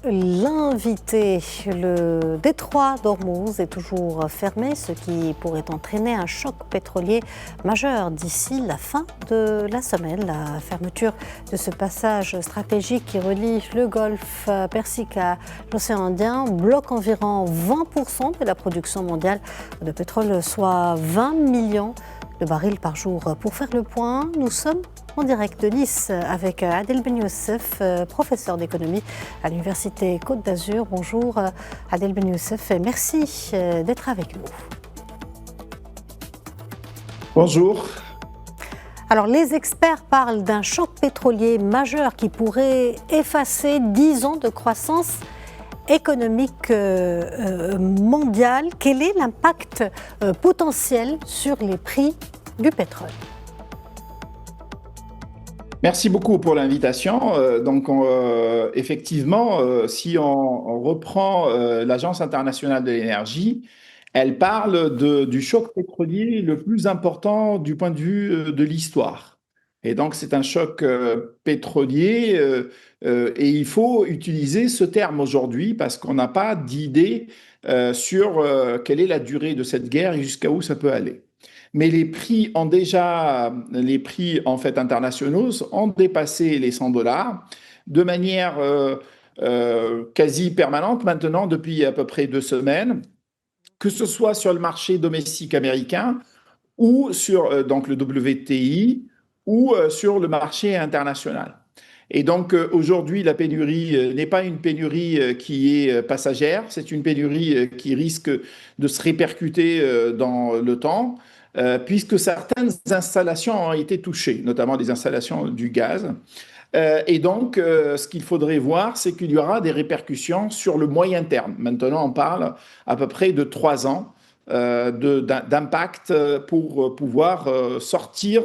l'invité. Le détroit d'Ormuz est toujours fermé, ce qui pourrait entraîner un choc pétrolier majeur d'ici la fin de la semaine. La fermeture de ce passage stratégique qui relie le golfe Persique à l'océan Indien bloque environ 20% de la production mondiale de pétrole, soit 20 millions de barils par jour. Pour faire le point, nous sommes en direct de Nice avec Adel Ben Youssef, professeur d'économie à l'Université Côte d'Azur. Bonjour Adel Ben Youssef et merci d'être avec nous. Bonjour. Alors les experts parlent d'un choc pétrolier majeur qui pourrait effacer 10 ans de croissance économique mondiale. Quel est l'impact potentiel sur les prix du pétrole ? Merci beaucoup pour l'invitation. Effectivement, si on reprend l'Agence internationale de l'énergie, elle parle du choc pétrolier le plus important du point de vue de l'histoire. Et donc, c'est un choc pétrolier et il faut utiliser ce terme aujourd'hui parce qu'on n'a pas d'idée sur quelle est la durée de cette guerre et jusqu'à où ça peut aller. Mais les prix en fait internationaux ont dépassé les 100 dollars de manière quasi permanente maintenant depuis à peu près 2 semaines, que ce soit sur le marché domestique américain ou sur donc le WTI ou sur le marché international. Et donc aujourd'hui, la pénurie n'est pas une pénurie qui est passagère, c'est une pénurie qui risque de se répercuter dans le temps, puisque certaines installations ont été touchées, notamment les installations du gaz. Ce qu'il faudrait voir, c'est qu'il y aura des répercussions sur le moyen terme. Maintenant, on parle à peu près de 3 ans d'impact pour pouvoir sortir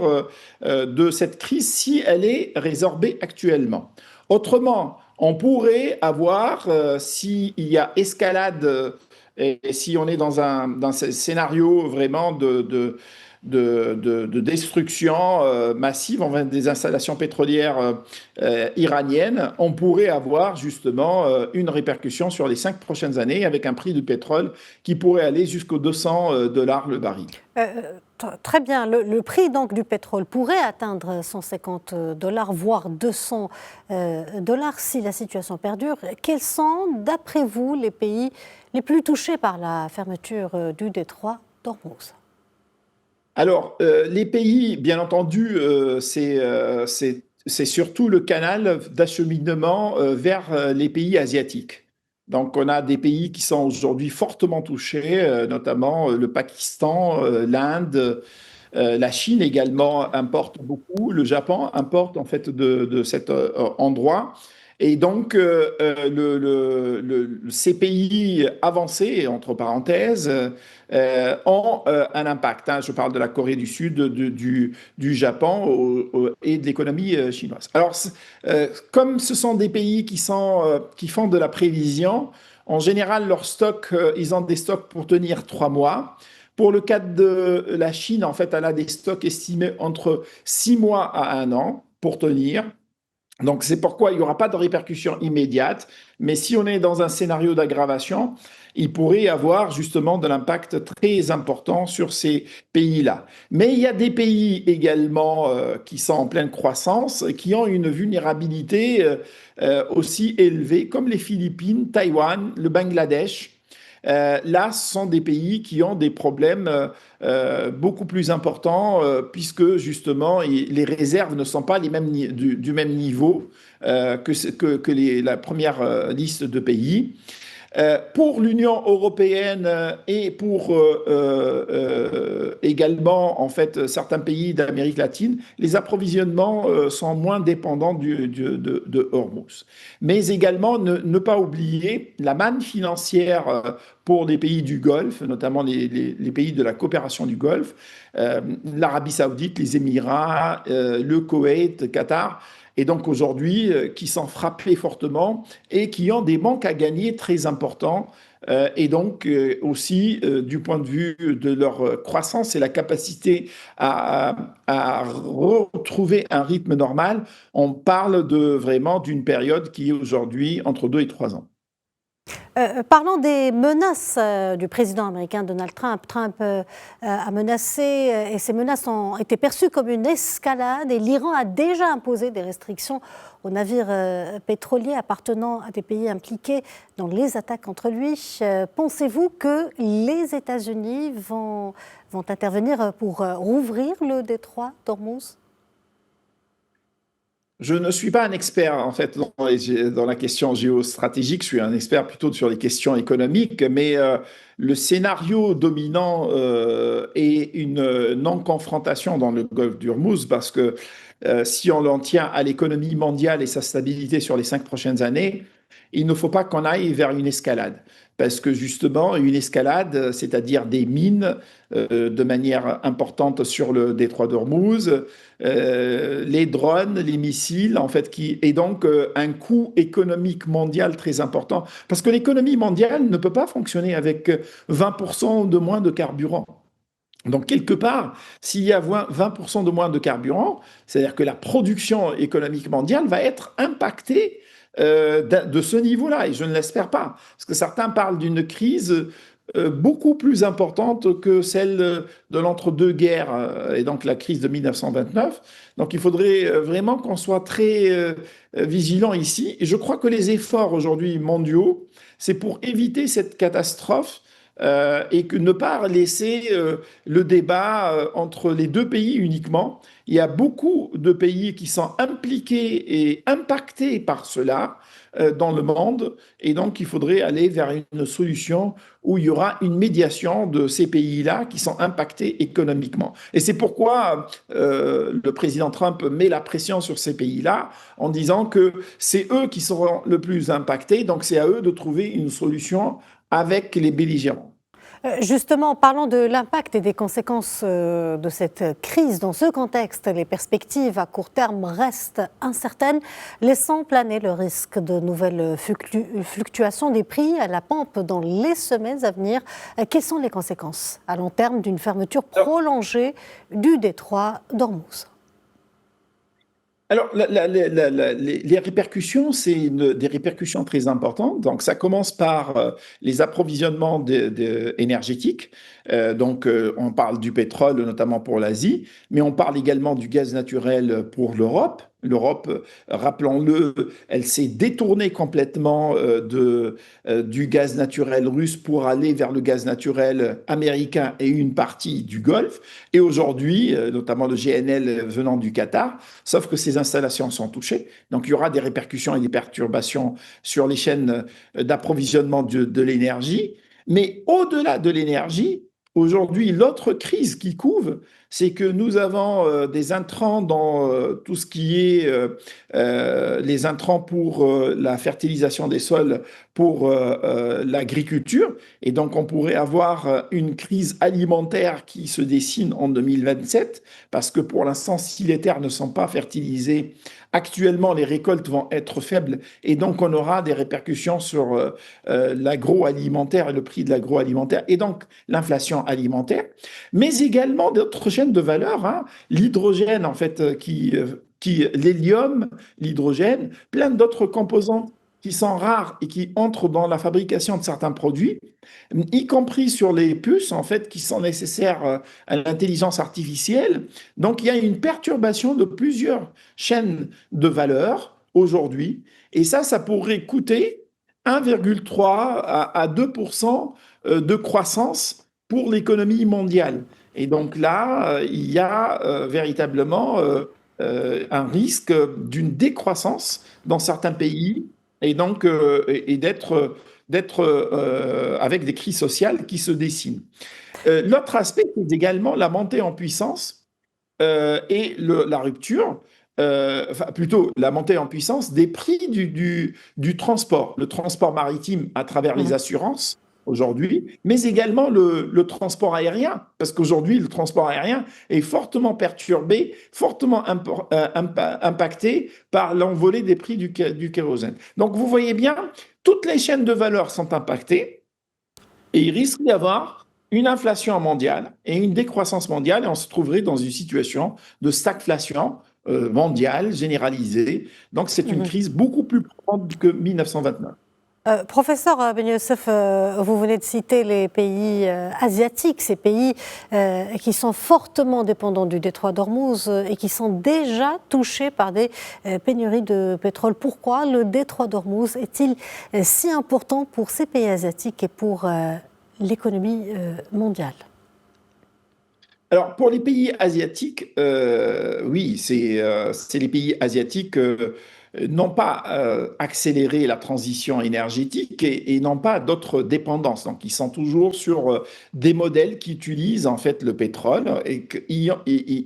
de cette crise si elle est résorbée actuellement. Autrement, on pourrait avoir, s'il y a escalade et si on est dans un scénario vraiment de destruction massive des installations pétrolières iraniennes, on pourrait avoir justement une répercussion sur les 5 prochaines années avec un prix du pétrole qui pourrait aller jusqu'aux 200 dollars le baril. Très bien. Le prix donc du pétrole pourrait atteindre 150 dollars, voire 200 dollars si la situation perdure. Quels sont, d'après vous, les pays les plus touchés par la fermeture du détroit d'Ormuz ? Alors, les pays, bien entendu, c'est surtout le canal d'acheminement vers les pays asiatiques. Donc, on a des pays qui sont aujourd'hui fortement touchés, notamment le Pakistan, l'Inde, la Chine également importe beaucoup, le Japon importe en fait de cet endroit. Et donc, ces pays avancés, entre parenthèses, ont un impact. Je parle de la Corée du Sud, du Japon et de l'économie chinoise. Alors, comme ce sont des pays qui font de la prévision, en général, leurs stocks, ils ont des stocks pour tenir 3 mois. Pour le cas de la Chine, en fait, elle a des stocks estimés entre 6 mois à 1 an pour tenir. Donc, c'est pourquoi il n'y aura pas de répercussions immédiates. Mais si on est dans un scénario d'aggravation, il pourrait y avoir justement de l'impact très important sur ces pays-là. Mais il y a des pays également qui sont en pleine croissance, qui ont une vulnérabilité aussi élevée, comme les Philippines, Taïwan, le Bangladesh. Là, ce sont des pays qui ont des problèmes beaucoup plus importants puisque justement les réserves ne sont pas du même niveau que la première liste de pays. Pour l'Union européenne et pour également en fait certains pays d'Amérique latine, les approvisionnements sont moins dépendants de Hormuz. Mais également ne pas oublier la manne financière pour les pays du Golfe, notamment les pays de la coopération du Golfe, l'Arabie Saoudite, les Émirats, le Koweït, Qatar. Et donc aujourd'hui, qui sont frappés fortement et qui ont des manques à gagner très importants et donc aussi du point de vue de leur croissance et la capacité à retrouver un rythme normal, on parle de vraiment d'une période qui est aujourd'hui entre 2 et 3 ans. Parlant des menaces du président américain Donald Trump, Trump a menacé, et ces menaces ont été perçues comme une escalade, et l'Iran a déjà imposé des restrictions aux navires pétroliers appartenant à des pays impliqués dans les attaques contre lui. Pensez-vous que les États-Unis vont intervenir pour rouvrir le détroit d'Ormuz? Je ne suis pas un expert en fait dans la question géostratégique, je suis un expert plutôt sur les questions économiques, mais le scénario dominant est une non-confrontation dans le golfe d'Ormuz parce que si on l'en tient à l'économie mondiale et sa stabilité sur les 5 prochaines années, il ne faut pas qu'on aille vers une escalade. Parce que justement, une escalade, c'est-à-dire des mines de manière importante sur le détroit d'Ormuz, les drones, les missiles, en fait, et donc un coût économique mondial très important. Parce que l'économie mondiale ne peut pas fonctionner avec 20% de moins de carburant. Donc, quelque part, s'il y a 20% de moins de carburant, c'est-à-dire que la production économique mondiale va être impactée de ce niveau-là, et je ne l'espère pas. Parce que certains parlent d'une crise beaucoup plus importante que celle de l'entre-deux-guerres, et donc la crise de 1929. Donc, il faudrait vraiment qu'on soit très vigilant ici. Et je crois que les efforts aujourd'hui mondiaux, c'est pour éviter cette catastrophe et que ne pas laisser le débat entre les deux pays uniquement. Il y a beaucoup de pays qui sont impliqués et impactés par cela dans le monde, et donc il faudrait aller vers une solution où il y aura une médiation de ces pays-là qui sont impactés économiquement. Et c'est pourquoi le président Trump met la pression sur ces pays-là en disant que c'est eux qui seront le plus impactés, donc c'est à eux de trouver une solution avec les belligérants. Justement, parlant de l'impact et des conséquences de cette crise, dans ce contexte, les perspectives à court terme restent incertaines, laissant planer le risque de nouvelles fluctuations des prix à la pompe dans les semaines à venir. Quelles sont les conséquences à long terme d'une fermeture prolongée du détroit d'Ormuz? Alors, les répercussions, c'est des répercussions très importantes. Donc, ça commence par les approvisionnements énergétiques. On parle du pétrole, notamment pour l'Asie, mais on parle également du gaz naturel pour l'Europe. L'Europe, rappelons-le, elle s'est détournée complètement du gaz naturel russe pour aller vers le gaz naturel américain et une partie du Golfe. Et aujourd'hui, notamment le GNL venant du Qatar, sauf que ces installations sont touchées. Donc il y aura des répercussions et des perturbations sur les chaînes d'approvisionnement de l'énergie. Mais au-delà de l'énergie, aujourd'hui, l'autre crise qui couve, c'est que nous avons des intrants dans tout ce qui est les intrants pour la fertilisation des sols, pour l'agriculture. Et donc, on pourrait avoir une crise alimentaire qui se dessine en 2027, parce que pour l'instant, si les terres ne sont pas fertilisées, actuellement, les récoltes vont être faibles. Et donc, on aura des répercussions sur l'agroalimentaire et le prix de l'agroalimentaire, et donc l'inflation alimentaire, mais également d'autres chaînes de valeur, hein. L'hydrogène, en fait, l'hélium, l'hydrogène, plein d'autres composants qui sont rares et qui entrent dans la fabrication de certains produits, y compris sur les puces, en fait, qui sont nécessaires à l'intelligence artificielle. Donc, il y a une perturbation de plusieurs chaînes de valeur aujourd'hui, et ça pourrait coûter 1,3 à 2% de croissance pour l'économie mondiale. Et donc là, il y a véritablement un risque d'une décroissance dans certains pays, et donc d'être avec des crises sociales qui se dessinent. L'autre aspect, c'est également la montée en puissance et la rupture, enfin plutôt la montée en puissance des prix du transport, le transport maritime à travers les assurances aujourd'hui, mais également le transport aérien, parce qu'aujourd'hui, le transport aérien est fortement perturbé, fortement impacté par l'envolée des prix du kérosène. Donc, vous voyez bien, toutes les chaînes de valeur sont impactées, Et il risque d'y avoir une inflation mondiale et une décroissance mondiale, et on se trouverait dans une situation de stagflation mondiale généralisée. Donc c'est une crise beaucoup plus profonde que 1929. Professeur Ben Youssef, vous venez de citer les pays asiatiques, ces pays qui sont fortement dépendants du détroit d'Ormuz et qui sont déjà touchés par des pénuries de pétrole. Pourquoi le détroit d'Ormuz est-il si important pour ces pays asiatiques et pour l'économie mondiale? Alors, pour les pays asiatiques, oui, c'est les pays asiatiques n'ont pas accéléré la transition énergétique et n'ont pas d'autres dépendances. Donc, ils sont toujours sur des modèles qui utilisent en fait le pétrole et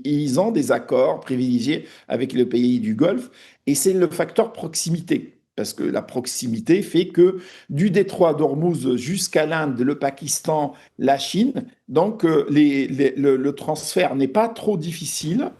ils ont des accords privilégiés avec les pays du Golfe. Et c'est le facteur proximité. Parce que la proximité fait que du détroit d'Ormuz jusqu'à l'Inde, le Pakistan, la Chine, donc le transfert n'est pas trop difficile.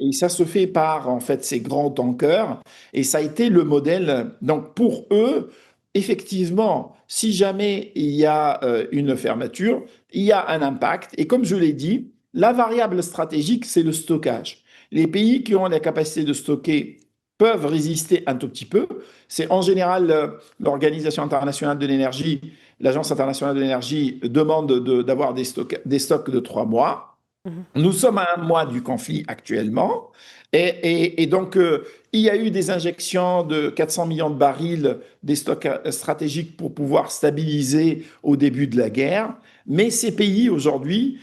Et ça se fait par en fait ces grands tankers. Et ça a été le modèle. Donc pour eux, effectivement, si jamais il y a une fermeture, il y a un impact. Et comme je l'ai dit, la variable stratégique, c'est le stockage. Les pays qui ont la capacité de stocker peuvent résister un tout petit peu. C'est en général l'Organisation internationale de l'énergie, l'Agence internationale de l'énergie demande d'avoir des stocks de 3 mois. Nous sommes à 1 mois du conflit actuellement. Et donc, il y a eu des injections de 400 millions de barils des stocks stratégiques pour pouvoir stabiliser au début de la guerre. Mais ces pays, aujourd'hui,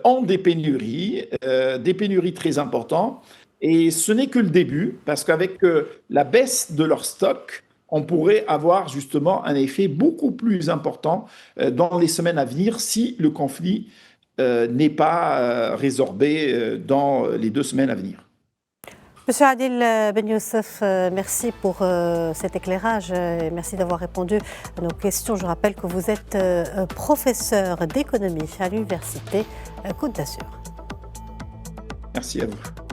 ont des pénuries très importantes. Et ce n'est que le début, parce qu'avec la baisse de leur stock, on pourrait avoir justement un effet beaucoup plus important dans les semaines à venir si le conflit n'est pas résorbé dans les 2 semaines à venir. Monsieur Adil Ben Youssef, merci pour cet éclairage et merci d'avoir répondu à nos questions. Je rappelle que vous êtes professeur d'économie à l'Université Côte d'Azur. Merci à vous.